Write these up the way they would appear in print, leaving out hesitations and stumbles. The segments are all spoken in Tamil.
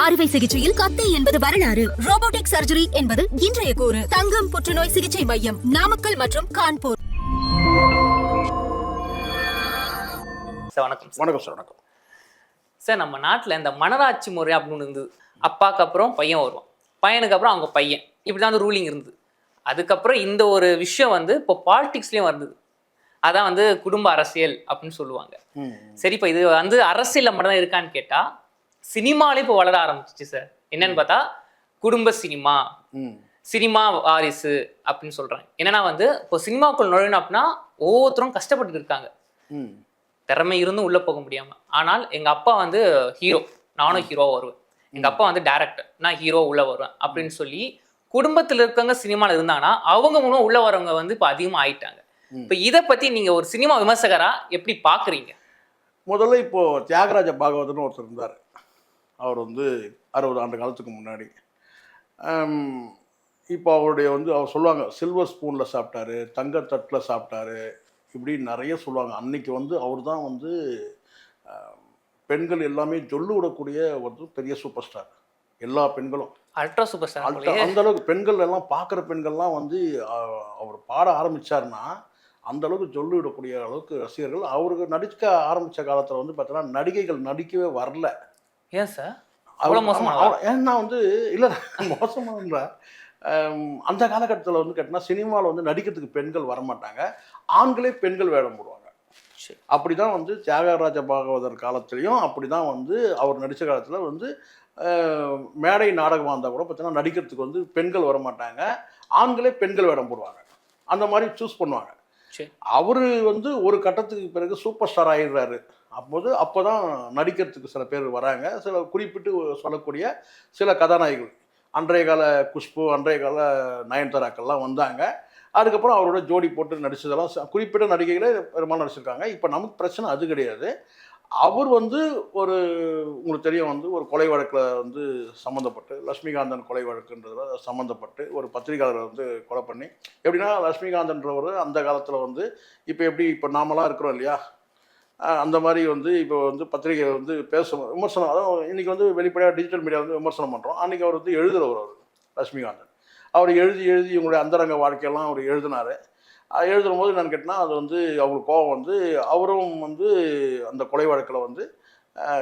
அறுவை சிகிச்சையில் கத்தை என்பது வரலாறு, ரோபோட்டிக் சர்ஜரி என்பது இன்றைய கூறு. தங்கம் புற்றுநோய் சிகிச்சை மையம், நாமக்கல் மற்றும் கான்பூர். வணக்கம் வணக்கம் சார். வணக்கம் சார். நம்ம நாட்டில் இந்த மனராட்சி முறை அப்படின்னு இருந்தது. அப்பாவுக்கு அப்புறம் பையன் வருவான், பையனுக்கு அப்புறம் அவங்க பையன், இப்படி தான் ரூலிங் இருந்தது. அதுக்கப்புறம் இந்த ஒரு விஷயம் இப்போ பாலிடிக்ஸ்லேயும் வந்தது. அதான் குடும்ப அரசியல் அப்படின்னு சொல்லுவாங்க. சரி, இப்போ இது அரசியலில் மட்டும்தான் இருக்கான்னு கேட்டால் சினிமாலே இப்போ வளர ஆரம்பிச்சிச்சு சார். என்னன்னு பார்த்தா குடும்ப சினிமா, சினிமா வாரிசு அப்படின்னு சொல்கிறாங்க. என்னன்னா இப்போ சினிமாக்குள் நுழையணும் அப்படின்னா ஒவ்வொருத்தரும் கஷ்டப்பட்டு இருக்காங்க. திறமை இருந்தும் உள்ளே போக முடியாமல். ஆனால் எங்கள் அப்பா ஹீரோ, நானும் ஹீரோவாக வருவேன். எங்கள் அப்பா டைரக்டர், நான் ஹீரோ உள்ளே வருவேன் அப்படின்னு சொல்லி குடும்பத்தில் இருக்கவங்க சினிமாவில் இருந்தாங்கன்னா அவங்க மூலம் உள்ளே வரவங்க இப்போ அதிகமாக ஆயிட்டாங்க. இப்போ இதை பற்றி நீங்கள் ஒரு சினிமா விமர்சகராக எப்படி பார்க்குறீங்க? முதல்ல இப்போது தியாகராஜ பாகவதர்னு ஒருத்தர் இருந்தார். அவர் 60 ஆண்டு காலத்துக்கு முன்னாடி. இப்போ அவருடைய அவர் சொல்லுவாங்க, சில்வர் ஸ்பூனில் சாப்பிட்டாரு, தங்கத்தட்டில் சாப்பிட்டாரு, இப்படி நிறைய சொல்லுவாங்க. அன்னைக்கு அவர் தான் பெண்கள் எல்லாமே சொல்லு விடக்கூடிய ஒரு பெரிய சூப்பர் ஸ்டார். எல்லா பெண்களும் அல்ட்ரா சூப்பர் ஸ்டார். அந்த அளவுக்கு பெண்கள் எல்லாம் பார்க்குற பெண்கள்லாம் அவர் பாட ஆரம்பித்தார்னா அந்த அளவுக்கு சொல்லு விடக்கூடிய அளவுக்கு ரசிகர்கள். அவருக்கு நடிக்க ஆரம்பித்த காலத்தில் பார்த்தீங்கன்னா நடிகைகள் நடிக்கவே வரல. ஏன் சார்? ஏன்னா இல்லை மோசமான அந்த காலகட்டத்தில் கேட்டால் சினிமாவில் நடிக்கிறதுக்கு பெண்கள் வரமாட்டாங்க, ஆண்களே பெண்கள் வேடம் போடுவாங்க. அப்படி தான் தியாகராஜ பாகவதர் காலத்துலேயும் அப்படி தான் அவர் நடித்த காலத்தில் மேடை நாடகமாக இருந்தால் கூட பார்த்தீங்கன்னா நடிக்கிறதுக்கு பெண்கள் வரமாட்டாங்க, ஆண்களே பெண்கள் வேடம் போடுவாங்க. அந்த மாதிரி சூஸ் பண்ணுவாங்க. அவர் ஒரு கட்டத்துக்கு பிறகு சூப்பர் ஸ்டார் ஆகிடுறாரு. அப்போ தான் நடிக்கிறதுக்கு சில பேர் வராங்க. சில குறிப்பிட்டு சொல்லக்கூடிய சில கதாநாயகிகள், அன்றைய கால குஷ்பு, அன்றைய கால நயன்தாராக்கள்லாம் வந்தாங்க. அதுக்கப்புறம் அவரோட ஜோடி போட்டு நடித்ததெல்லாம் குறிப்பிட்ட நடிகைகளே பெரும்பாலும் நடிச்சிருக்காங்க. இப்போ நமக்கு பிரச்சனை அது கிடையாது. அவர் ஒரு உங்களுக்கு தெரியும் ஒரு கொலை வழக்கில் சம்மந்தப்பட்டு, லட்சுமிகாந்தன் கொலை வழக்குன்றதில் சம்மந்தப்பட்டு ஒரு பத்திரிகையாளரை கொலை பண்ணி, எப்படின்னா லட்சுமிகாந்தன்றவர் அந்த காலத்தில் இப்போ எப்படி இப்போ நாமெல்லாம் இருக்கிறோம் இல்லையா, அந்த மாதிரி இப்போ பத்திரிகை பேசணும், விமர்சனம். அதாவது இன்றைக்கி வெளிப்படையாக டிஜிட்டல் மீடியா விமர்சனம் பண்ணுறோம். அன்றைக்கி அவர் எழுதுகிறவர் அவர் லட்சுமிகாந்தன். அவர் எழுதி இவங்களுடைய அந்தரங்க வாழ்க்கையெல்லாம் அவர் எழுதினார். எழுதும் போது நான் கேட்டேன்னா அது அவங்களுக்கு கோபம் அவரும் அந்த கொலை வழக்கில்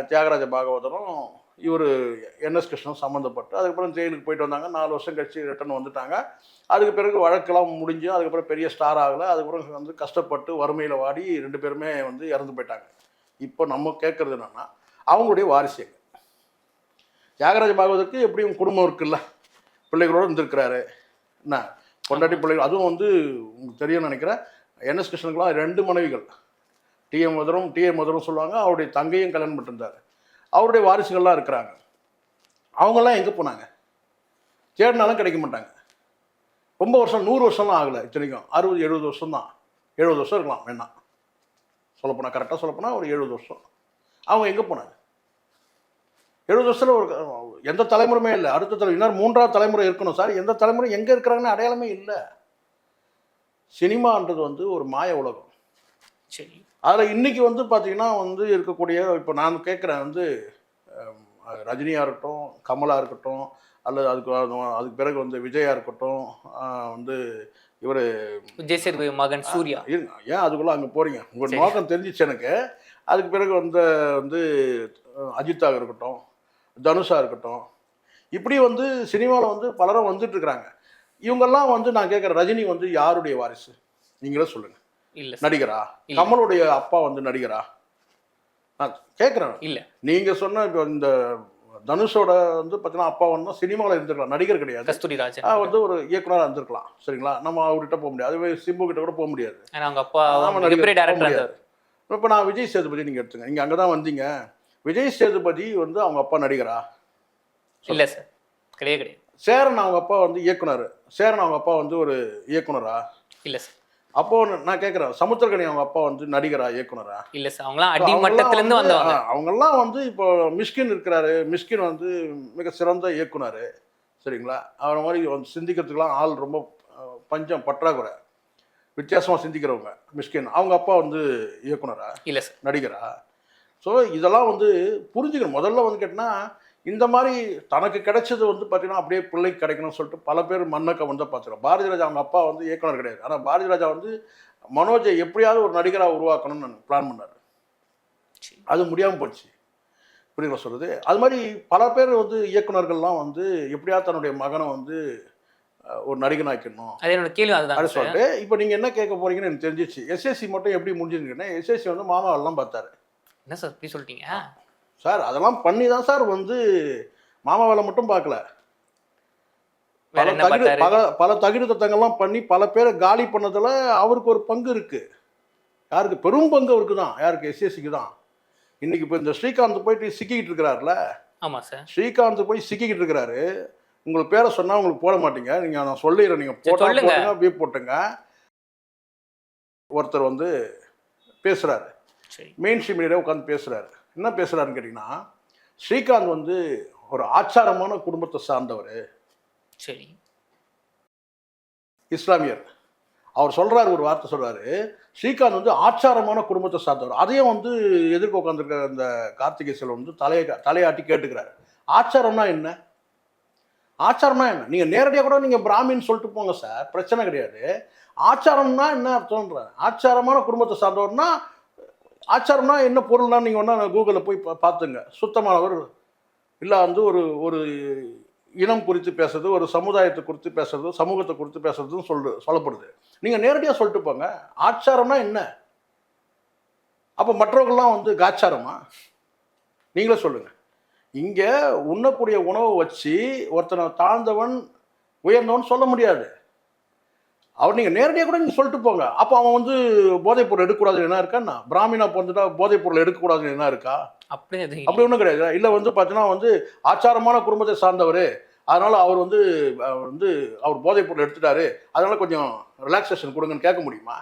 தியாகராஜ பாகவதரும் இவர் என்எஸ் கிருஷ்ணன் சம்மந்தப்பட்டு அதுக்கப்புறம் ஜெயிலுக்கு போயிட்டு வந்தாங்க. 4 வருஷம் கழிச்சு ரிட்டர்ன் வந்துட்டாங்க. அதுக்கு பிறகு வழக்கெல்லாம் முடிஞ்சு அதுக்கப்புறம் பெரிய ஸ்டார் ஆகலை. அதுக்கப்புறம் கஷ்டப்பட்டு வறுமையில் வாடி 2 பேருமே இறந்து போயிட்டாங்க. இப்போ நம்ம கேட்குறது என்னென்னா அவங்களுடைய வாரிசு. தியாகராஜ பாகவதற்கு எப்படியும் குடும்பம் இருக்குல்ல, பிள்ளைகளோடு இருந்திருக்கிறாரு. என்ன பொண்டாட்டி பிள்ளைகள், அதுவும் உங்களுக்கு தெரியும்னு நினைக்கிறேன். என்எஸ் கிருஷ்ணனுக்குலாம் 2 மனைவிகள், டிஎம் மதுரம் சொல்லுவாங்க. அவருடைய தங்கையும் கல்யாணம் பண்ணிருந்தார். அவருடைய வாரிசுகள்லாம் இருக்கிறாங்க. அவங்கெல்லாம் எங்கே போனாங்க? தேடினாலும் கிடைக்க மாட்டாங்க. ரொம்ப வருஷம் 100 வருஷம்லாம் ஆகலை. இத்தனைக்கும் 60-70 வருஷம் தான். 70 வருஷம் இருக்கலாம் வேணாம் சொல்லப்போனால், கரெக்டாக சொல்லப்போனால் ஒரு 70 வருஷம். அவங்க எங்கே போனாங்க? 70 வருஷத்தில் எந்த தலைமுறையுமே இல்லை. அடுத்த தலைமுறை இன்னொரு 3ஆவது தலைமுறை இருக்கணும் சார். எந்த தலைமுறை எங்கே இருக்கிறாங்கன்னு அடையாளமே இல்லை. சினிமான்றது ஒரு மாய உலகம். சரி, அதில் இன்றைக்கி பார்த்தீங்கன்னா இருக்கக்கூடிய, இப்போ நான் கேட்குறேன் ரஜினியாக இருக்கட்டும், கமலாக இருக்கட்டும், அல்லது அதுக்கு பிறகு விஜயா இருக்கட்டும், இவர் விஜய் சேதுபதி மகன் சூர்யா. இருங்க, ஏன் அதுக்குள்ளே அங்கே போகிறீங்க? உங்கள் நோக்கம் தெரிஞ்சிச்சு எனக்கு. அதுக்கு பிறகு அஜித்தாக இருக்கட்டும், தனுஷாக இருக்கட்டும், இப்படி சினிமாவில் பலரும் வந்துட்டுருக்குறாங்க. இவங்கெல்லாம் நான் கேட்குறேன், ரஜினி யாருடைய வாரிசு? நீங்களே சொல்லுங்கள். இல்லை, நடிகரா? கமலுடைய அப்பா நடிகரா? நான் கேட்குறேன். இல்லை, நீங்கள் சொன்ன இப்போ இந்த தனுஷோட பார்த்தீங்கன்னா அப்பா சினிமாவில் இருந்திருக்கலாம், நடிகர் கிடையாது. கஸ்தூரிராஜன் ஒரு இயக்குனராக இருந்திருக்கலாம். சரிங்களா? நம்ம அவர்கிட்ட போக முடியாது, அதுவே சிம்பு கிட்ட கூட போக முடியாது. அவங்க அப்பா டேரக்டர். இப்போ நான் விஜய் சேதுபதி நீங்கள் எடுத்துங்க, நீங்கள் அங்கே தான் வந்தீங்க. விஜய் சேதுபதி அவங்க அப்பா நடிகரா? இல்லை சார், கிடையாது. சேரன் அவங்க அப்பா இயக்குனர். சேரன் அவங்க அப்பா ஒரு இயக்குனரா? இல்லை சார். அப்போ நான் கேட்குறேன், சமுத்திரக்கனி அவங்க அப்பா நடிகரா, இயக்குனரா? இல்லை சார், அவங்களாம் அடிமட்டத்திலேருந்து வந்தவங்க. அவங்கெல்லாம் இப்போ மிஷ்கின் இருக்கிறாரு. மிஷ்கின் மிக சிறந்த இயக்குனர். சரிங்களா? அவரை மாதிரி சிந்திக்கிறதுக்கெலாம் ஆள் ரொம்ப பஞ்சம், பற்றாக்குறை. வித்தியாசமாக சிந்திக்கிறவங்க மிஷ்கின். அவங்க அப்பா இயக்குனரா? இல்லை சார், நடிகரா? ஸோ இதெல்லாம் புரிஞ்சுக்கணும். முதல்ல கேட்டால் இந்த மாதிரி தனக்கு கிடைச்சது வந்து பார்த்தீங்கன்னா அப்படியே பிள்ளைக்கு கிடைக்கணும்னு சொல்லிட்டு பல பேர் மண்ணக்க வந்து பார்த்துருக்கோம். பாரதி ராஜா அவங்க அப்பா வந்து இயக்குனர் கிடையாது. ஆனால் பாரதி ராஜா வந்து மனோஜை எப்படியாவது ஒரு நடிகராக உருவாக்கணும்னு பிளான் பண்ணார். அது முடியாமல் போச்சு. புரியுங்களா சொல்கிறது? அது மாதிரி பல பேர் வந்து இயக்குனர்கள்லாம் வந்து எப்படியாவது தன்னுடைய மகனை வந்து ஒரு நடிகனாக்கணும் அது என்னோட கேள்வி அதுதான் அப்படின்னு சொல்லிட்டு இப்போ நீங்கள் என்ன கேட்க போறீங்கன்னு எனக்கு தெரிஞ்சிச்சு. எஸ்எஸ்சி மட்டும் எப்படி முடிஞ்சுன்னு எஸ்எஸ்சி வந்து மாமாவெல்லாம் பார்த்தாரு. என்ன சார் இப்படி சொல்லிட்டீங்க சார்? அதெல்லாம் பண்ணி தான் சார் வந்து மாமா வேலை மட்டும் பார்க்கல. பல தகுதி தத்தங்கள்லாம் பண்ணி பல பேரை காலி பண்ணதில் அவருக்கு ஒரு பங்கு இருக்கு. யாருக்கு? பெரும் பங்கு அவருக்கு தான். யாருக்கு? எஸ்எஸ்சிக்கு தான். இன்னைக்கு இப்போ இந்த ஸ்ரீகாந்த் போயிட்டு சிக்கிக்கிட்டு இருக்கிறாருல. ஆமாம் சார். ஸ்ரீகாந்த் போய் சிக்கிக்கிட்டு இருக்கிறாரு. உங்களுக்கு பேரை சொன்னால் உங்களுக்கு போட மாட்டீங்க. நீங்கள் நான் சொல்லிடுறேன், நீங்கள் போட்டுங்க அப்படியே போட்டுங்க. ஒருத்தர் வந்து பேசுகிறாரு, மெயின் ஸ்ட்ரீம் மீடியா உட்காந்து பேசுகிறாரு. என்ன பேசுகிறாருன்னு கேட்டிங்கன்னா, ஸ்ரீகாந்த் வந்து ஒரு ஆச்சாரமான குடும்பத்தை சார்ந்தவர், சரி, இஸ்லாமியர். அவர் சொல்கிறாரு, ஒரு வார்த்தை சொல்கிறாரு, ஸ்ரீகாந்த் வந்து ஆச்சாரமான குடும்பத்தை சார்ந்தவர். அதையும் வந்து எதிர்க்க உட்காந்துருக்க இந்த கார்த்திகை செல்வன் வந்து தலையாட்டி கேட்டுக்கிறாரு. ஆச்சாரம்னா என்ன? ஆச்சாரம்னா என்ன? நீங்கள் நேரடியாக கூட நீங்கள் பிராமின்னு சொல்லிட்டு போங்க சார், பிரச்சனை கிடையாது. ஆச்சாரம்னா என்ன அர்த்தம்ன்ற? ஆச்சாரமான குடும்பத்தை சார்ந்தவர்னா ஆச்சாரம்னா என்ன பொருள்னா நீங்கள் ஒன்றா கூகுளில் போய் பார்த்துங்க. சுத்தமானவர் இல்லை வந்து ஒரு ஒரு இனம் குறித்து பேசுறது, ஒரு சமுதாயத்தை குறித்து பேசுறது, சமூகத்தை குறித்து பேசுறதுன்னு சொல்லப்படுது. நீங்கள் நேரடியாக சொல்லிட்டு போங்க. ஆச்சாரம்னா என்ன? அப்போ மற்றவர்கள்லாம் வந்து காச்சாரமா? நீங்களே சொல்லுங்கள். இங்கே உண்ணக்கூடிய உணவை வச்சு ஒருத்தனை தாழ்ந்தவன் உயர்ந்தவன் சொல்ல முடியாது. அவர் நீங்கள் நேரடியாக கூட நீங்கள் சொல்லிட்டு போங்க. அப்போ அவன் வந்து போதைப் பொருள் எடுக்கக்கூடாதுன்னு என்ன இருக்கான்னா? பிராமினா பிறந்துட்டா போதைப் பொருள் எடுக்கக்கூடாதுன்னு என்ன இருக்கா? அப்படி ஒன்றும் கிடையாது. இல்லை வந்து பார்த்தீங்கன்னா வந்து ஆச்சாரமான குடும்பத்தை சார்ந்தவர், அதனால் அவர் வந்து அவர் போதைப் பொருள் எடுத்துட்டாரு, அதனால கொஞ்சம் ரிலாக்ஸேஷன் கொடுங்கன்னு கேட்க முடியுமா?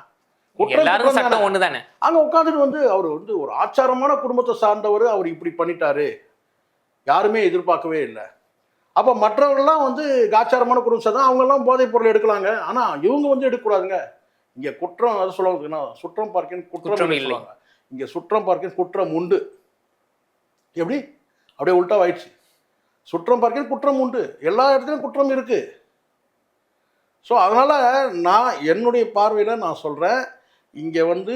எல்லாரும் சட்டம் ஒன்று தானே. அங்கே உட்காந்துட்டு வந்து அவர் வந்து ஒரு ஆச்சாரமான குடும்பத்தை சார்ந்தவர், அவர் இப்படி பண்ணிட்டாரு, யாருமே எதிர்பார்க்கவே இல்லை. அப்போ மற்றவர்கள்லாம் வந்து காச்சாரமான குடும்பம் தான், அவங்கெல்லாம் போதைப் பொருள் எடுக்கலாங்க. ஆனால் இவங்க வந்து எடுக்கக்கூடாதுங்க. இங்கே குற்றம் அது சொல்லுவாங்க, சுற்றம் பார்க்கின் குற்றம் இல்லைங்க. இங்கே சுற்றம் பார்க்கின் குற்றம் உண்டு. எப்படி? அப்படியே உல்டாவாயிடுச்சு. சுற்றம் பார்க்கின் குற்றம் உண்டு. எல்லா இடத்துலையும் குற்றம் இருக்கு. ஸோ அதனால் நான் என்னுடைய பார்வையில் நான் சொல்கிறேன், இங்கே வந்து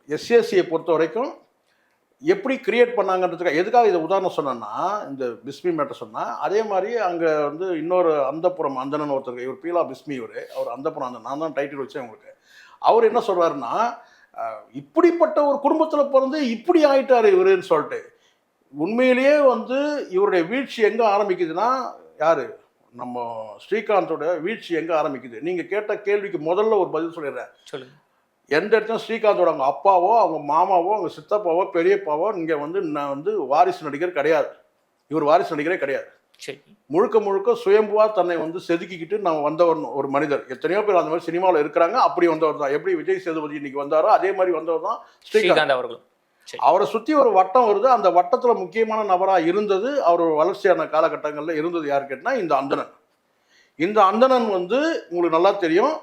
எஸ்எஸ்சியை பொறுத்த வரைக்கும் எப்படி கிரியேட் பண்ணாங்கன்றதுக்காக எதுக்காக இதை உதாரணம் சொன்னேன்னா, இந்த பிஸ்மி மேட்டர் சொன்னால், அதே மாதிரி அங்கே வந்து இன்னொரு அந்தப்புறம் அந்தனன் ஒருத்தர், இவர் பீலா பிஸ்மி, அவர் அந்தப்புறம் அந்தன், நான் தான் டைட்டில் வச்சேன் உங்களுக்கு. அவர் என்ன சொல்கிறாருன்னா, இப்படிப்பட்ட ஒரு குடும்பத்தில் பிறந்து இப்படி ஆயிட்டார் இவருன்னு சொல்லிட்டு. உண்மையிலேயே வந்து இவருடைய வீழ்ச்சி எங்கே ஆரம்பிக்குதுன்னா, யார்? நம்ம ஸ்ரீகாந்தோட வீழ்ச்சி எங்கே ஆரம்பிக்குது? நீங்கள் கேட்ட கேள்விக்கு முதல்ல ஒரு பதில் சொல்லிடுறேன். சொல்லுங்க. எந்த இடத்துலையும் ஸ்ரீகாந்தோட அவங்க அப்பாவோ, அவங்க மாமாவோ, அவங்க சித்தப்பாவோ, பெரியப்பாவோ இங்கே வந்து நான் வந்து வாரிசு நடிகர் கிடையாது. இவர் வாரிசு நடிகரே கிடையாது. முழுக்க முழுக்க சுயம்புவாக தன்னை வந்து செதுக்கிக்கிட்டு நான் வந்தவர் ஒரு மனிதர். எத்தனையோ பேர் அந்த மாதிரி சினிமாவில் இருக்கிறாங்க. அப்படி வந்தவர் தான். எப்படி விஜய் சேதுபதி இன்னைக்கு வந்தாரோ அதே மாதிரி வந்தவர் தான் ஸ்ரீகாந்த் அவர்களும். அவரை சுற்றி ஒரு வட்டம் வருது. அந்த வட்டத்தில் முக்கியமான நபராக இருந்தது, அவர் வளர்ச்சியான காலகட்டங்களில் இருந்தது யார் கேட்டால் இந்த அந்தணன். இந்த அந்தணன் வந்து உங்களுக்கு நல்லா தெரியும்,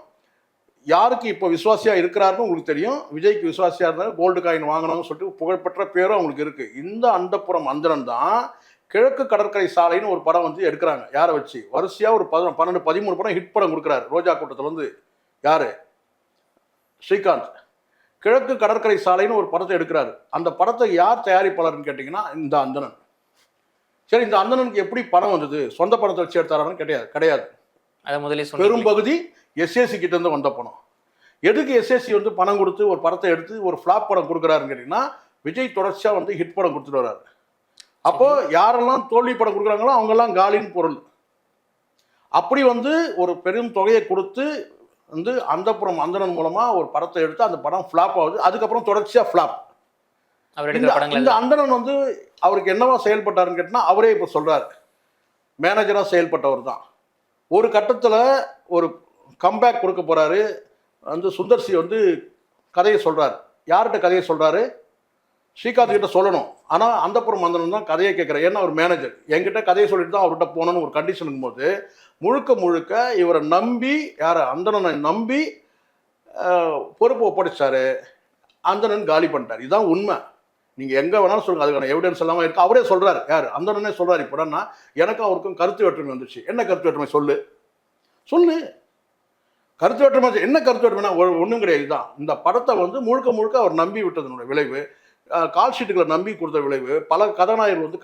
யாருக்கு இப்போ விசுவாசியாக இருக்கிறாருன்னு உங்களுக்கு தெரியும். விஜய்க்கு விசுவாசியாக இருந்தால் கோல்டு காயின் வாங்கணும்னு சொல்லிட்டு புகழ்பெற்ற பேரும் அவங்களுக்கு இருக்குது. இந்த அந்தப்புறம் அந்தணன் தான் கிழக்கு கடற்கரை சாலைன்னு ஒரு படம் வந்து எடுக்கிறாங்க. யாரை வச்சு? வரிசையாக ஒரு 12-13 படம் ஹிட் படம் கொடுக்குறாரு. ரோஜா கூட்டத்தில் வந்து யார்? ஸ்ரீகாந்த். கிழக்கு கடற்கரை சாலைன்னு ஒரு படத்தை எடுக்கிறாரு. அந்த படத்தை யார் தயாரிப்பாளர்னு கேட்டிங்கன்னா இந்த அந்தணன். சரி, இந்த அந்தணனுக்கு எப்படி பணம் வந்தது? சொந்த படத்தை வச்சு எடுத்தாரான்னு கிடையாது. பெரும் பகுதி எஸ்எஸ்சி கிட்ட இருந்து வந்த பணம். எதுக்கு எஸ்எஸ்சி வந்து பணம் கொடுத்து ஒரு படத்தை எடுத்து ஒரு ஃப்ளாப் படம் கொடுக்குறாருன்னு கேட்டிங்கன்னா, விஜய் தொடர்ச்சியாக வந்து ஹிட் படம் கொடுத்துட்டு வர்றாரு. அப்போ யாரெல்லாம் தோல்வி படம் கொடுக்குறாங்களோ அவங்கெல்லாம் காலின் பொருள். அப்படி வந்து ஒரு பெரும் தொகையை கொடுத்து வந்து அந்தப்புறம் அந்தணன் மூலமாக ஒரு படத்தை எடுத்து அந்த படம் ஃப்ளாப் ஆகுது. அதுக்கப்புறம் தொடர்ச்சியாக ஃப்ளாப். இந்த அந்தணன் வந்து அவருக்கு என்னவா செயல்பட்டாருன்னு கேட்டால் அவரே இப்போ சொல்கிறார், மேனேஜராக செயல்பட்டவர் தான். ஒரு கட்டத்தில் ஒரு கம்பேக் கொடுக்க போகிறாரு. வந்து சுந்தர்சி வந்து கதையை சொல்கிறார். யார்கிட்ட கதையை சொல்கிறாரு? ஸ்ரீகாந்த் கிட்ட சொல்லணும். ஆனால் அந்தப்புறம் அந்தணன் தான் கதையை கேட்குறாரு. ஏன்னா அவர் மேனேஜர். என்கிட்ட கதையை சொல்லிட்டு தான் அவர்கிட்ட போகணுன்னு ஒரு கண்டிஷன் இருக்கும்போது முழுக்க இவரை நம்பி, யாரை? அந்தணனை நம்பி பொறுப்பு ஒப்படைச்சாரு. அந்தணன் காலி பண்ணிட்டார். இதுதான் உண்மை. நீங்கள் எங்கே வேணாலும் சொல்லுங்கள், அதுக்கான எவிடன்ஸ் எல்லாம் இருக்குது. அவரே சொல்கிறார், யார் அந்தனே சொல்கிறார். இப்போனா எனக்கும் அவருக்கும் கருத்து வேற்றுமை வந்துச்சு. என்ன கருத்து வேற்றுமை சொல்லு கருத்து வேற்றுமை என்ன கருத்து வேற்றுமைனா ஒன்றும் கிடையாது. தான் இந்த படத்தை வந்து முழுக்க முழுக்க அவர் நம்பி விட்டதனுடைய விளைவு, கால் ஷீட்டுகளை நம்பி கொடுத்த விளைவு. பல கதாநாயகர்கள் வந்து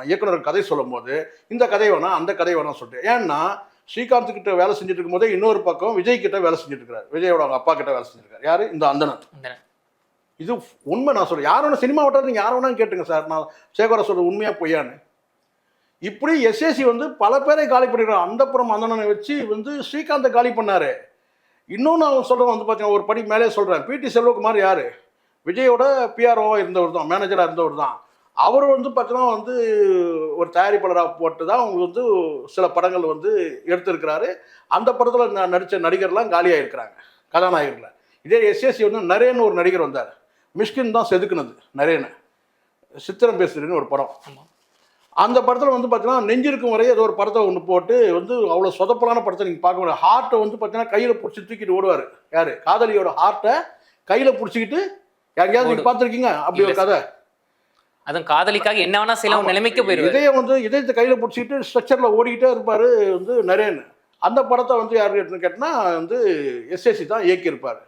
இயக்குநர்கள் கதை சொல்லும் போது இந்த கதை வேணாம் அந்த கதை வேணாம் சொல்லிட்டு. ஏன்னா ஸ்ரீகாந்த் கிட்ட வேலை செஞ்சுட்டு இருக்கும் போதே இன்னொரு பக்கம் விஜய் கிட்ட வேலை செஞ்சுட்டு இருக்காரு. விஜயோட அவங்க அப்பா கிட்ட வேலை செஞ்சுருக்காரு. யாரு? இந்த அந்தனன். இது உண்மை. நான் சொல்றேன், யார் வேணா சினிமா விட்டாரு, நீங்கள் யார் வேணா கேட்டுங்க சார், நான் சேகர சொல்றது உண்மையா பொய்யான்னு. இப்படி எஸ்ஏசி வந்து பல பேரை காலி பண்ணிடுறான். அந்தப்புறம் அந்தனனை வச்சு வந்து ஸ்ரீகாந்தை காலி பண்ணாரு. இன்னொன்று அவன் சொல்கிறேன் வந்து பார்த்தீங்கன்னா, ஒரு படி மேலே சொல்கிறேன், பிடி செல்வகுமார் யார்? விஜயோட பிஆர்ஓவாக இருந்தவர் தான், மேனேஜராக இருந்தவர் தான். அவர் வந்து பார்த்தீங்கன்னா வந்து ஒரு தயாரிப்பாளராக போட்டு தான் அவங்க வந்து சில படங்கள் வந்து எடுத்திருக்கிறாரு. அந்த படத்தில் நடித்த நடிகர்லாம் காலியாக இருக்கிறாங்க, கதாநாயகர்கள். இதே எஸ்எஸ்சி வந்து நரேன்னு ஒரு நடிகர் வந்தார். மிஷ்கின் தான் செதுக்குனது நரேனை. சித்திரம் பேசுறேன்னு ஒரு படம். அந்த படத்தில் வந்து பார்த்தீங்கன்னா நெஞ்சிருக்கும் வரையே ஏதோ ஒரு படத்தை ஒன்று போட்டு வந்து அவ்வளோ சொதப்பலான படத்தை நீங்கள் பார்க்க முடியாது. ஹார்ட்டை வந்து பார்த்தீங்கன்னா கையில் பிடிச்சி தூக்கிட்டு ஓடுவார். யார்? காதலியோட ஹார்ட்டை கையில் பிடிச்சிக்கிட்டு எங்கேயாவது நீங்கள் பார்த்துருக்கீங்க அப்படி ஒரு கதை? அதுவும் காதலிக்காக என்ன வேணா சில நிலைமைக்கு போயிடும். இதயம் வந்து இதயத்தை கையில் பிடிச்சிக்கிட்டு ஸ்ட்ரக்சரில் ஓடிக்கிட்டே இருப்பார் வந்து நரேன். அந்த படத்தை வந்து யார் கேட்டினா வந்து எஸ்எஸ்சி தான் இயக்கியிருப்பார்.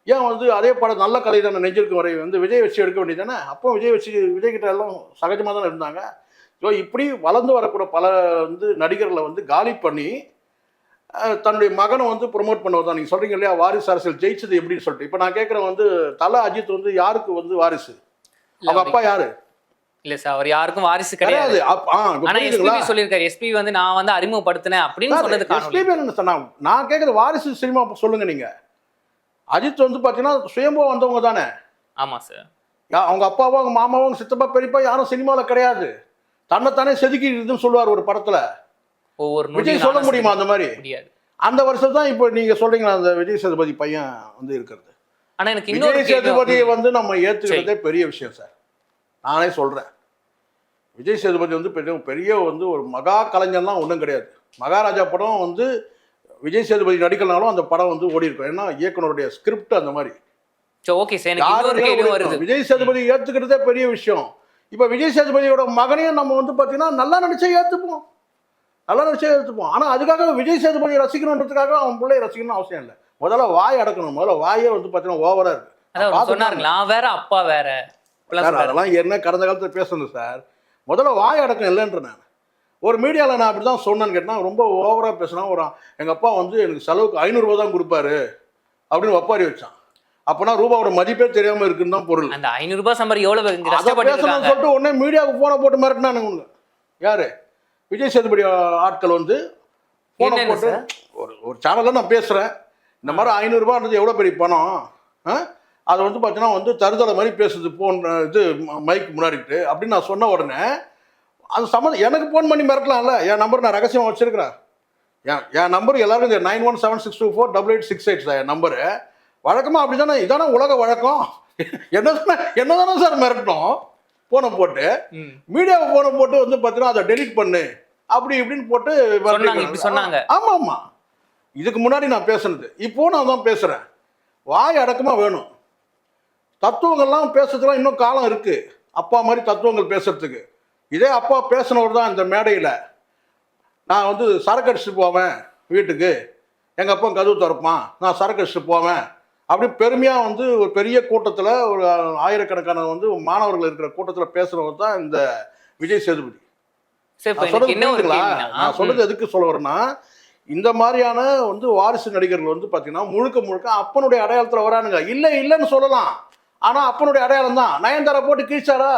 ஏன் வந்து அதே படம் நல்ல கதை தானே, நெஞ்சிருக்கும் வரை வந்து விஜய் வச்சு எடுக்க வேண்டியது தானே. அப்போ விஜய் கிட்ட எல்லாம் சகஜமாக தானே இருந்தாங்க. ஸோ இப்படி வளர்ந்து வரக்கூடிய பல வந்து நடிகர்களை வந்து காலி பண்ணி தன்னுடைய மகனை வந்து ப்ரொமோட் பண்ணுவது தான். நீங்கள் சொல்கிறீங்க இல்லையா, வாரிசு அரசியல் ஜெயிச்சது எப்படின்னு சொல்லிட்டு. இப்போ நான் கேட்குறேன் வந்து தல அஜித் வந்து யாருக்கு வந்து வாரிசு? அவங்க அப்பா யாரு? இல்ல சார், அவர் யாருக்கும் வாரிசு கிடையாது. ஆனா எஸ்பிபி சொல்லிருக்காரு, எஸ்பி வந்து நான் வந்து அறிமுகப்படுத்தினேன் அப்படின்னு சொன்னது காணொளி. நான் கேட்குறது வாரிசு சினிமா சொல்லுங்க. நீங்க அஜித் வந்து பார்த்தீங்கன்னா சுயம்போ வந்தவங்க தானே? ஆமா சார். அவங்க அப்பாவோ அவங்க மாமாவோ அவங்க சித்தப்பா பெரியப்பா யாரும் சினிமாவில் கிடையாது. தன்னைத்தானே செதுக்கிதுன்னு சொல்லுவார் ஒரு படத்துல. ஒவ்வொரு விஜய் சொல்ல முடியுமா அந்த மாதிரி? முடியாது. அந்த வருஷம் தான் இப்போ நீங்க சொல்றீங்களா அந்த விஜய் சேதுபதி பையன் வந்து இருக்கிறது. ஆனா எனக்கு விஜய் சேதுபதியை வந்து நம்ம ஏத்துக்கிறதே பெரிய விஷயம் சார். நானே சொல்றேன், விஜய் சேதுபதி வந்து பெரிய வந்து ஒரு மகா கலைஞர்லாம் ஒன்றும் கிடையாது. மகாராஜா படம் வந்து விஜய் சேதுபதி நடிக்கலனாலும் அந்த படம் வந்து ஓடி இருக்கும். ஏன்னா இயக்குனருடைய ஸ்கிரிப்ட் அந்த மாதிரி. ஓகே சார், எனக்கு இன்னொரு கேள்வி வருது. விஜய் சேதுபதி ஏத்துக்கிறதே பெரிய விஷயம். இப்போ விஜய் சேதுபதியோட மகனையும் நம்ம வந்து பார்த்தீங்கன்னா நல்லா நடிச்சா ஏற்றுப்போம். ஆனால் அதுக்காக விஜய் சேதுபதியை ரசிக்கணுன்றதுக்காக அவன் பிள்ளையை ரசிக்கணும்னு அவசியம் இல்லை. முதல்ல வாய் அடக்கணும். முதல்ல வாயே வந்து பார்த்தீங்கன்னா ஓவராக இருக்கு. நான் வேற அப்பா வேற அதெல்லாம் என்ன கடந்த காலத்தில் பேசணும் சார். முதல்ல வாய் அடக்கம் இல்லைன்ற. நான் ஒரு மீடியாவில் நான் அப்படி தான் சொன்னேன்னு கேட்டால் ரொம்ப ஓவராக பேசினா. ஒரு எங்கள் அப்பா வந்து எனக்கு செலவுக்கு 500 ரூபா தான் கொடுப்பாரு அப்படின்னு ஒப்பாரி வச்சான். அப்பனா ரூபாவோட மதிப்பே தெரியாம இருக்குன்னு தான் பொருள். அந்த 500 ரூபாய் சம்பாரி எவ்வளவு பேசணும்னு சொல்லிட்டு உடனே மீடியாவுக்கு போனை போட்டு மிரட்டினானுங்க. யாரு? விஜய் சேதுபதி ஆட்கள் வந்து போனை போட்டு ஒரு சேனல்ல நான் பேசுறேன், இந்த மாதிரி 500 ரூபான்றது எவ்வளவு பெரிய பணம், அதை வந்து பார்த்தீங்கன்னா வந்து தருதலை மாதிரி பேசுது போன் இது மைக் முன்னாடிட்டு அப்படின்னு நான் சொன்ன உடனே அது சம்மந்தம் எனக்கு ஃபோன் பண்ணி மிரட்டலாம்ல. என் நம்பர் நான் ரகசியமாக வச்சிருக்கிறேன். என் நம்பர் எல்லாருக்கும் இந்த 9176248868 தான் என் நம்பரு. வழக்கமாக அப்படி தானே, இதானே உலக வழக்கம். என்னதானே சார் மிரட்டணும் போனை போட்டு, மீடியாவை போனை போட்டு வந்து பார்த்தீங்கன்னா அதை டெலிட் பண்ணு அப்படி இப்படின்னு போட்டு சொன்னாங்க. ஆமாம் ஆமாம், இதுக்கு முன்னாடி நான் பேசுனது. இப்போ நான் தான் பேசுகிறேன். வாய் அடக்கமாக வேணும். தத்துவங்கள்லாம் பேசுறதுலாம் இன்னும் காலம் இருக்குது. அப்பா மாதிரி தத்துவங்கள் பேசுறதுக்கு. இதே அப்பா பேசினவர் தான் இந்த மேடையில். நான் வந்து சரக்கு அடிச்சுட்டு போவேன் வீட்டுக்கு, எங்கள் அப்பா கதவு திறப்பான், நான் சரக்கு அடிச்சுட்டு போவேன் அப்படி பெருமையாக வந்து ஒரு பெரிய கூட்டத்தில் ஒரு ஆயிரக்கணக்கான வந்து மாணவர்கள் இருக்கிற கூட்டத்தில் பேசுகிறவர் தான் இந்த விஜய் சேதுபதி. நான் சொல்றது எதுக்கு சொல்ல வரேன்னா, இந்த மாதிரியான வந்து வாரிசு நடிகர்கள் வந்து பார்த்தீங்கன்னா முழுக்க முழுக்க அப்பனுடைய அடையாளத்தில் வரானுங்க. இல்லைன்னு சொல்லலாம், ஆனால் அப்பனுடைய அடையாளம் தான். நயன்தாரா போட்டு கிழிச்சாரா?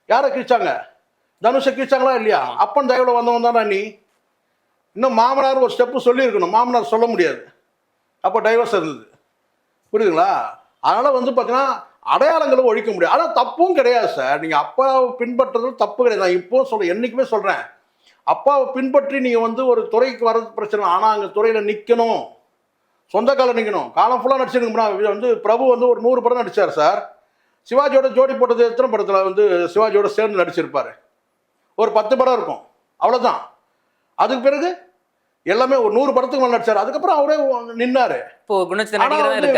யாரை கிழிச்சாங்க? தனுஷை கிழிச்சாங்களா இல்லையா? அப்பன் தயவுல வந்தவன் தானே நீ. இன்னும் மாமனார் ஒரு ஸ்டெப்பு சொல்லியிருக்கணும், மாமனார் சொல்ல முடியாது. அப்போ டைவர்ஸ் இருந்தது, புரியுதுங்களா? அதனால் வந்து பார்த்தீங்கன்னா அடையாளங்களும் ஒழிக்க முடியாது. ஆனால் தப்பும் கிடையாது சார். நீங்கள் அப்பாவை பின்பற்றுறது தப்பு கிடையாது. நான் இப்போ என்றைக்குமே சொல்கிறேன், அப்பாவை பின்பற்றி நீங்கள் வந்து ஒரு துறைக்கு வர்றது பிரச்சனை. ஆனால் அங்கே துறையில் நிற்கணும், சொந்த காலம் நிற்கணும். காலம் ஃபுல்லாக நடிச்சிருக்கோம்னா வந்து பிரபு வந்து ஒரு 100 படம் நடித்தார் சார். சிவாஜியோட ஜோடி போட்டது எத்தனை படத்தில் வந்து சிவாஜியோட சேர்ந்து நடிச்சிருப்பார்? ஒரு 10 படம் இருக்கும், அவ்வளோதான். அதுக்கு பிறகு எல்லாமே ஒரு 100 படத்துக்கு மேலே நடிச்சார். அதுக்கப்புறம் அவரே நின்னாரு.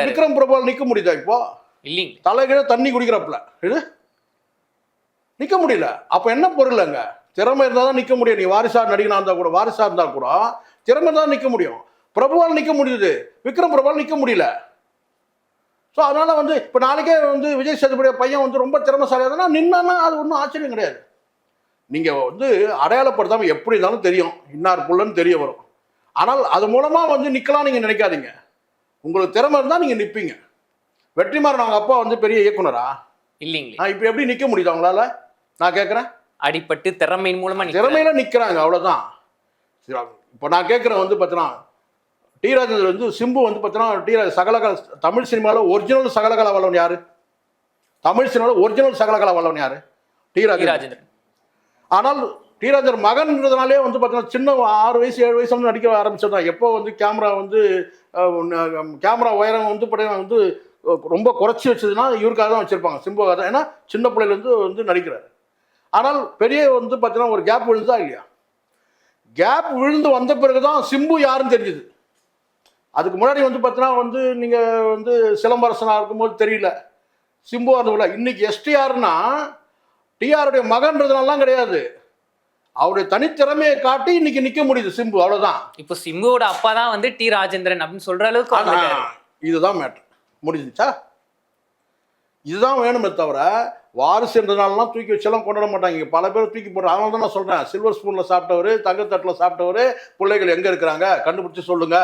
விக்ரம் பிரபுவால் நிற்க முடியுதா? இப்போ இல்லைங்க, தலைகீழ தண்ணி குடிக்கிறப்பல இது நிற்க முடியல. அப்போ என்ன பொருள் திறமை இருந்தால் தான் நிற்க முடியும். நீ வாரிசார் நடிகனாக இருந்தால் கூட, வாரிசாக இருந்தால் கூட திறமை தான் நிற்க முடியும். பிரபுவால் நிற்க முடியுது, விக்ரம் பிரபுவால் நிற்க முடியல. ஸோ அதனால் இப்போ நாளைக்கே விஜய் சேதுபதி பையன் ரொம்ப திறமைசாலியாக இருந்தால் நின்னான்னா அது ஒன்றும் ஆச்சரியம் கிடையாது. நீங்கள் அடையாளப்படுத்தாமல் எப்படி இருந்தாலும் தெரியும், இன்னார் புள்ளன்னு தெரிய வரும். ஆனால் அது மூலமாக நிற்கலாம் நீங்கள் நினைக்காதீங்க. உங்களுக்கு திறமை இருந்தால் நீங்கள் நிற்பீங்க. வெற்றிமாறன் அவங்க அப்பா பெரிய இயக்குனரா இல்லைங்களா? இப்போ எப்படி நிற்க முடியுது அவங்களால? நான் கேட்குறேன். அடிப்பட்டு திறமையின் மூலமா திறமையில நிற்கிறாங்க, அவ்வளோதான். இப்போ நான் கேட்குறேன் பார்த்தீங்கன்னா டி ராஜேந்தர் சிம்பு பார்த்தீங்கன்னா டி சகலகல தமிழ் சினிமாவில் ஒரிஜினல் சகலகலா வல்லவன் யாரு? தமிழ் சினிமாவில் ஒரிஜினல் சகலகலா வல்லவன் யாரு? டி ராஜேந்திரன். ஆனால் டி ராஜேந்தர் மகன்ன்றதுனாலே பார்த்தீங்கன்னா சின்ன 6 வயசு 7 வயசு நடிக்க ஆரம்பிச்சதான். எப்போ கேமரா கேமரா உயரம் பார்த்தீங்கன்னா ரொம்ப குறைச்சி வச்சதுன்னா இவருக்காக தான் வச்சிருப்பாங்க, சிம்புவாக தான். ஏன்னா சின்ன பிள்ளையிலேருந்து நடிக்கிறாரு. ஆனால் பெரிய பார்த்தீங்கன்னா ஒரு கேப் விழுந்தா இல்லையா? கேப் விழுந்து வந்த பிறகு தான் சிம்பு யாருன்னு தெரிஞ்சுது. அதுக்கு முன்னாடி பார்த்தீங்கன்னா நீங்கள் சிலம்பரசனாக இருக்கும்போது தெரியல, சிம்பு அந்த இன்னைக்கு எஸ்டிஆர்னா டிஆருடைய மகன்றதுனாலாம் கிடையாது, அவருடைய தனித்திறமையை காட்டி இன்னைக்கு நிற்க முடியுது சிம்பு, அவ்வளோதான். இப்போ சிம்புவோட அப்பா தான் டி ராஜேந்திரன் அப்படின்னு சொல்ற அளவுக்கு இதுதான் மேட்ரு. முடிஞ்சுச்சா? இதுதான் வேணுமே தவிர வாரிசுன்றதுனாலாம் தூக்கி வச்செல்லாம் கொண்டாட மாட்டாங்க. பல பேர் தூக்கி போடுற. அதனால தான் நான் சொல்கிறேன், சில்வர் ஸ்பூனில் சாப்பிட்டவர், தங்கத்தட்டில் சாப்பிட்டவர் பிள்ளைகள் எங்கே இருக்கிறாங்க கண்டுபிடிச்சி சொல்லுங்க.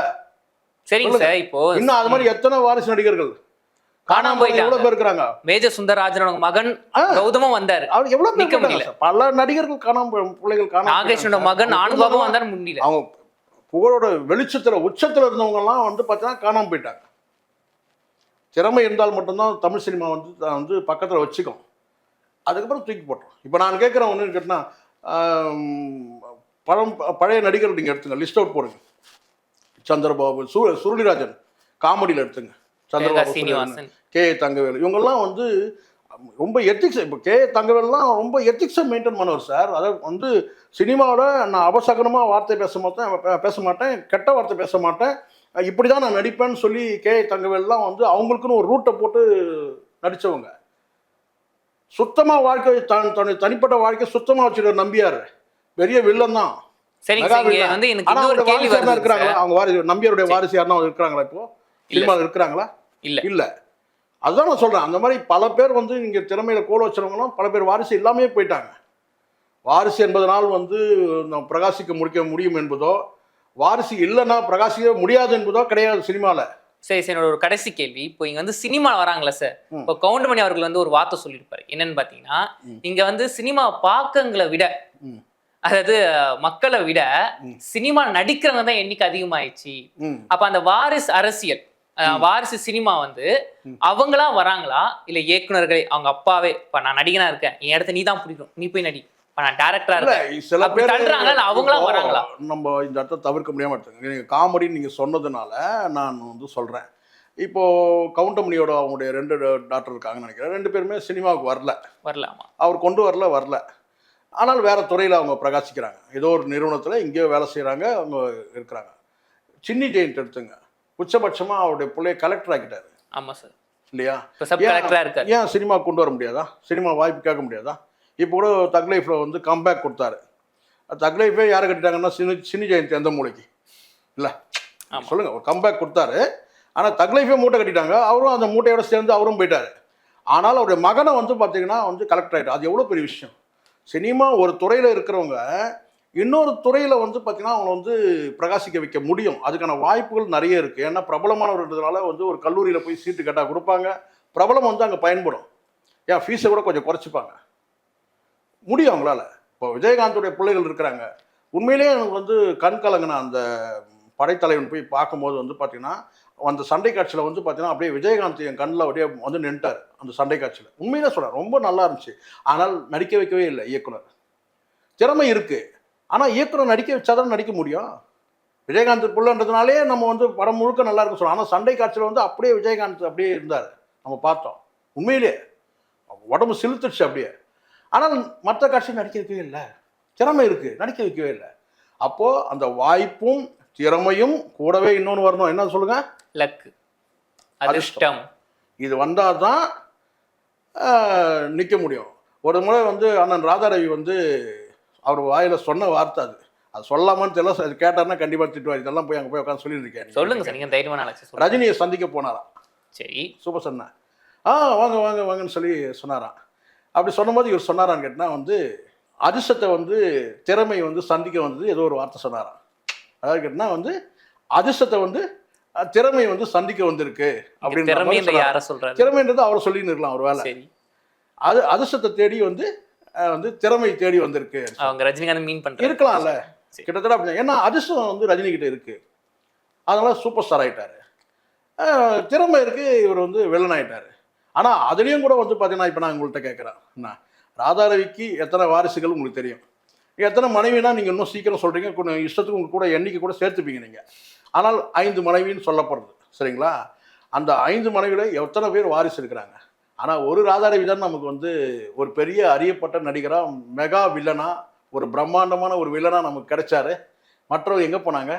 சரிங்க சார். இப்போ இன்னும் அது மாதிரி எத்தனை வாரிசு நடிகர்கள் காணாம போயிட்டு எவ்வளவு பேர் இருக்காங்க? மேஜர் சுந்தரராஜனோட மகன் கௌதமும் வந்தாரு, அவர் எவ்வளவு நிக்க முடியல. பல நடிகர்கள் காணாம, பிள்ளைகள் காணாம. நாகேஷோட மகன் ஆணுபாவும் வந்தாரு, முடியல. அவங்க புகழோட வெளிச்சத்துல உச்சத்துல இருந்தவங்க எல்லாம் பார்த்தீங்கன்னா காணாம போயிட்டாங்க. திறமை இருந்தால் மட்டும்தான் தமிழ் சினிமா பக்கத்தில் வச்சுக்கும். அதுக்கப்புறம் தூக்கி போட்டோம். இப்போ நான் கேட்குறேன் ஒன்று கேட்டினா, பழைய நடிகர் நீங்கள் எடுத்துங்க, லிஸ்ட் அவுட் போடுங்க. சந்திரபாபு, சுருளிராஜன் காமெடியில் எடுத்துங்க, சந்திரபாபு, கே தங்கவேலு, இவங்கெல்லாம் ரொம்ப எத்திக்ஸ். இப்போ கே தங்கவேலுலாம் ரொம்ப எத்திக்ஸை மெயின்டைன் பண்ணுவார் சார். அதாவது சினிமாவில் நான் அபசகனமாக வார்த்தை பேச மாட்டேன், கெட்ட வார்த்தை பேச மாட்டேன், இப்படி தான் நான் நடிப்பேன்னு சொல்லி கே தங்கவேல்லாம் அவங்களுக்குன்னு ஒரு ரூட்டை போட்டு நடித்தவங்க. சுத்தமாக வாழ்க்கை தனிப்பட்ட வாழ்க்கை சுத்தமாக வச்சுட்டு நம்பியார் பெரிய வில்லன் தான். இருக்கிறாங்களா அவங்க வாரிசு? நம்பியாருடைய வாரிசு யாருன்னா இருக்கிறாங்களா இப்போ சினிமாவில்? இருக்கிறாங்களா? இல்லை. அதுதான் நான் சொல்கிறேன். அந்த மாதிரி பல பேர் இங்கே திறமையில கோல வச்சுருவங்களும் பல பேர் வாரிசு இல்லாமே போயிட்டாங்க. வாரிசு என்பதனால் நான் பிரகாசிக்க முடியும் என்பதோ, வாரிசு இல்லைன்னா பிரகாசிக்க முடியாது என்பதோ கிடையாது சினிமாவில். சரி சார், ஒரு கடைசி கேள்வி. இப்போ இங்கே சினிமா வராங்களா சார்? இப்போ கவுண்டமணி அவர்கள் ஒரு வார்த்தை சொல்லியிருப்பாரு. என்னன்னு பார்த்தீங்கன்னா, இங்கே சினிமா பார்க்கங்களை விட, அதாவது மக்களை விட சினிமா நடிக்கிறவங்க தான் எண்ணிக்கை அதிகமாயிடுச்சு. அப்ப அந்த வாரிசு அரசியல், வாரிசு சினிமா அவங்களா வராங்களா, இல்ல இயக்குனர்களே அவங்க அப்பாவே இப்ப நான் நடிகனா இருக்கேன், என் இடத்த நீ தான் பிடிக்கும், நீ போய் நடி, நான் டைரக்டரா இருக்கேன், சில பேர் தள்ளுறாங்களா, அவங்களா வராங்களா? நம்ம இந்த இடத்த தவிர்க்க முடியாம நீங்க காமெடி நீங்க சொன்னதுனால நான் சொல்றேன். இப்போ கவுண்டமணியோட அவங்களுடைய 2 டாக்டர் இருக்காங்கன்னு நினைக்கிறேன். 2 பேருமே சினிமாவுக்கு வரலாமா? அவர் கொண்டு வரல. ஆனால் வேற துறையில் அவங்க பிரகாசிக்கிறாங்க. ஏதோ ஒரு நிறுவனத்தில் இங்கேயோ வேலை செய்கிறாங்க, அவங்க இருக்கிறாங்க. சின்னி ஜெயந்த் எடுத்துங்க, உச்சபட்சமாக அவருடைய பிள்ளைய கலெக்டர் ஆக்கிட்டாரு. ஆமாம் சார், இல்லையா? ஏன் சினிமா கொண்டு வர முடியாதா? சினிமா வாய்ப்பு கேட்க முடியாதா? இப்போ கூட தக் லைஃப்பில் கம்பேக் கொடுத்தாரு. தக் லைஃபே யாரை கட்டிட்டாங்கன்னா சின்னி ஜெயந்த் எந்த மூளைக்கு இல்லை சொல்லுங்கள். ஒரு கம்பேக் கொடுத்தாரு, ஆனால் தக் லைஃபே மூட்டை கட்டிட்டாங்க. அவரும் அந்த மூட்டையோட சேர்ந்து அவரும் போயிட்டார். ஆனால் அவருடைய மகனை பார்த்தீங்கன்னா கலெக்டர் ஆகிட்டார். அது எவ்வளோ பெரிய விஷயம். சினிமா ஒரு துறையில் இருக்கிறவங்க இன்னொரு துறையில் பார்த்தீங்கன்னா அவங்களை பிரகாசிக்க வைக்க முடியும். அதுக்கான வாய்ப்புகள் நிறைய இருக்குது. ஏன்னா பிரபலமானவர்ன்றதுனால ஒரு கல்லூரியில் போய் சீட்டு கேட்டால் கொடுப்பாங்க. பிரபலம் அங்கே பயன்படும். ஏன் ஃபீஸை கூட கொஞ்சம் குறைச்சிப்பாங்க, முடியும் அவங்களால. இப்போ விஜயகாந்தோடைய பிள்ளைகள் இருக்கிறாங்க. உண்மையிலேயே எனக்கு கண் கலங்கின அந்த படைத்தலைவன் போய் பார்க்கும்போது பார்த்தீங்கன்னா அந்த சண்டை காட்சியில் பார்த்தீங்கன்னா அப்படியே விஜயகாந்த் என் கண்ணில் அப்படியே நின்ட்டார் அந்த சண்டை காட்சியில். உண்மையிலே சொல்கிறேன், ரொம்ப நல்லா இருந்துச்சு. ஆனால் நடிக்க வைக்கவே இல்லை இயக்குனர். திறமை இருக்குது, ஆனால் இயக்குனர் நடிக்க வச்சாதான் நடிக்க முடியும். விஜயகாந்த் பிள்ளைன்றதுனாலே நம்ம படம் முழுக்க நல்லா இருக்கும் சொல்கிறோம். ஆனால் சண்டை காட்சியில் அப்படியே விஜயகாந்த் அப்படியே இருந்தார், நம்ம பார்த்தோம். உண்மையிலே உடம்பு சிலுத்துடுச்சு அப்படியே. ஆனால் மற்ற காட்சி நடிக்க வைக்கவே இல்லை. திறமை இருக்குது, நடிக்க வைக்கவே இல்லை. அப்போது அந்த வாய்ப்பும் திறமையும் கூடவே இன்னொன்று வரணும். என்ன சொல்லுங்க? லக்கு, அதிர்ஷ்டம். இது வந்தால் தான் நிற்க முடியும். ஒரு முறை வந்து அண்ணன் ராதாரவி வந்து அவர் வாயில சொன்ன வார்த்தை அது சொல்லலாமான்னு தெரியல. அது கேட்டாருன்னா கண்டிப்பா திட்டுவார். இதெல்லாம் போய் அங்கே போய் உட்காந்து சொல்லியிருக்கேன். சொல்லுங்க சார், நீங்க தைரியமான ஆளு. ரஜினியை சந்திக்க போனாராம். சரி, சூப்பர் சொன்னேன். வாங்க வாங்க வாங்கன்னு சொல்லி சொன்னாராம். அப்படி சொன்னபோது இவர் சொன்னாரான்னு கேட்டால் வந்து அதிர்ஷ்டத்தை வந்து திறமை வந்து சந்திக்க வந்தது ஏதோ ஒரு வார்த்தை சொன்னாராம். அதாவது கேட்டால் வந்து அதிர்ஷ்டத்தை வந்து திறமை வந்து சந்திக்க வந்திருக்கு அப்படின்னு. திறமைன்றது அவரை சொல்லின்னு இருக்கலாம் ஒரு வேலை. அது அதிர்ஷ்டத்தை தேடி வந்து திறமை தேடி வந்திருக்கு. அவங்க ரஜினிகாந்த் மீன் பண்றாங்க இருக்கலாம்ல கிட்டத்தட்ட அப்படி. ஏன்னா அதிர்ஷ்டம் வந்து ரஜினி கிட்ட இருக்கு, அதனால சூப்பர் ஸ்டார் ஆயிட்டாரு. திறமை இருக்கு, இவர் வந்து வில்லன் ஆயிட்டாரு. ஆனா அதுலயும் கூட வந்து பாத்தீங்கன்னா இப்ப நான் உங்கள்கிட்ட கேட்கிறேன், என்ன ராதாரவிக்கு எத்தனை வாரிசுகள் உங்களுக்கு தெரியும், எத்தனை மனைவினா நீங்க இன்னும் சீக்கிரம் சொல்றீங்க, இஷ்டத்துக்கு உங்களுக்கு கூட எண்ணிக்கை கூட சேர்த்துப்பீங்க நீங்க. ஆனால் 5 மனைவின்னு சொல்லப்படுறது சரிங்களா. அந்த 5 மனைவியில எத்தனை பேர் வாரிசு இருக்கிறாங்க. ஆனால் ஒரு ராதாரவி தான் நமக்கு வந்து ஒரு பெரிய அறியப்பட்ட நடிகராக மெகா வில்லனா, ஒரு பிரம்மாண்டமான ஒரு வில்லனா நமக்கு கிடைச்சாரு. மற்றவங்க எங்கே போனாங்க?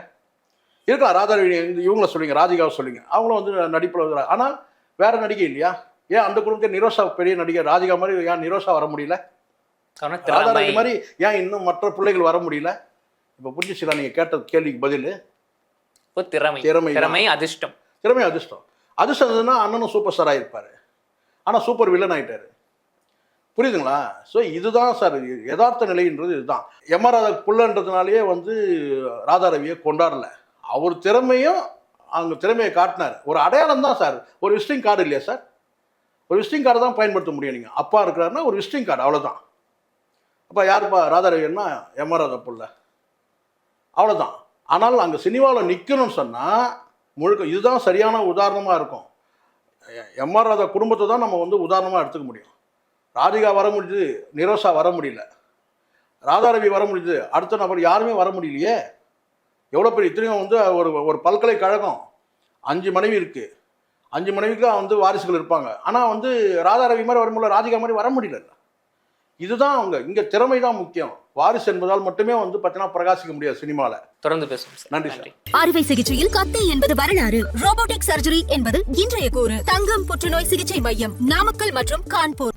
இருக்கலாம் ராதாரவி, இவங்கள சொல்லுங்க, ராதிகாவை சொல்லுங்க, அவங்களும் வந்து நடிப்பில் வந்து. ஆனால் வேற நடிகை இல்லையா? ஏன் அந்த குடும்பத்தை நிரோஷா பெரிய நடிகை, ராதிகா மாதிரி ஏன் நிரோஷா வர முடியல? ராதாரவி மாதிரி ஏன் இன்னும் மற்ற பிள்ளைகள் வர முடியல? இப்போ புரிஞ்சிச்சுங்களா நீங்கள் கேட்ட கேள்விக்கு பதில்? திறமை அதிர்ஷ்டம். திறமை அதிர்ஷ்டம். அதிர்ஷ்டம் அண்ணனும் சூப்பர் ஸ்டார் ஆகிருப்பாரு, ஆனால் சூப்பர் வில்லன் ஆகிட்டாரு. புரியுதுங்களா? ஸோ இதுதான் சார் யதார்த்த நிலைன்றது. இதுதான் எம்ஆர் ராதா புள்ளன்றதுனாலேயே வந்து ராதாரவியை கொண்டாடல. அவர் திறமையும் அவங்க திறமையை காட்டினார். ஒரு அடையாளம் தான் சார், ஒரு விசிட்டிங் கார்டு இல்லையா சார்? ஒரு விசிட்டிங் கார்டு தான் பயன்படுத்த முடியும். நீங்கள் அப்பா இருக்கிறாருன்னா ஒரு விசிட்டிங் கார்டு, அவ்வளோதான். அப்போ யாருப்பா ராதாரவின்னா எம்ஆர் ராதா புள்ள, அவ்வளோதான். ஆனால் அங்கே சினிமாவில் நிற்கணும்னு சொன்னால் முழுக்க இதுதான் சரியான உதாரணமாக இருக்கும். எம்ஆர் ராதா குடும்பத்தை தான் நம்ம வந்து உதாரணமாக எடுத்துக்க முடியும். ராதிகா வர முடியுது, நிரோஷா வர முடியல, ராதாரவி வர முடியுது, அடுத்த நபர் யாருமே வர முடியலையே. எவ்வளோ பெரிய இத்தனையும் வந்து ஒரு பல்கலைக்கழகம் 5 மனைவி இருக்குது, 5 மனைவிக்கு வந்து வாரிசுகள் இருப்பாங்க. ஆனால் வந்து ராதாரவி மாதிரி வர முடியல, ராதிகா மாதிரி வர முடியல. இதுதான் அவங்க இங்கே திறமை தான் முக்கியம். வாரிசு என்பதால் மட்டுமே வந்து பார்த்தீங்கன்னா பிரகாசிக்க முடியாது சினிமாவில். தொடர்ந்து பேசுவோம். நன்றி சார். அறுவை சிகிச்சையில் கத்தை என்பது வரலாறு, ரோபோட்டிக் சர்ஜரி என்பது இன்றைய கூறு. தங்கம் புற்றுநோய் சிகிச்சை மையம், நாமக்கல் மற்றும் கான்பூர்.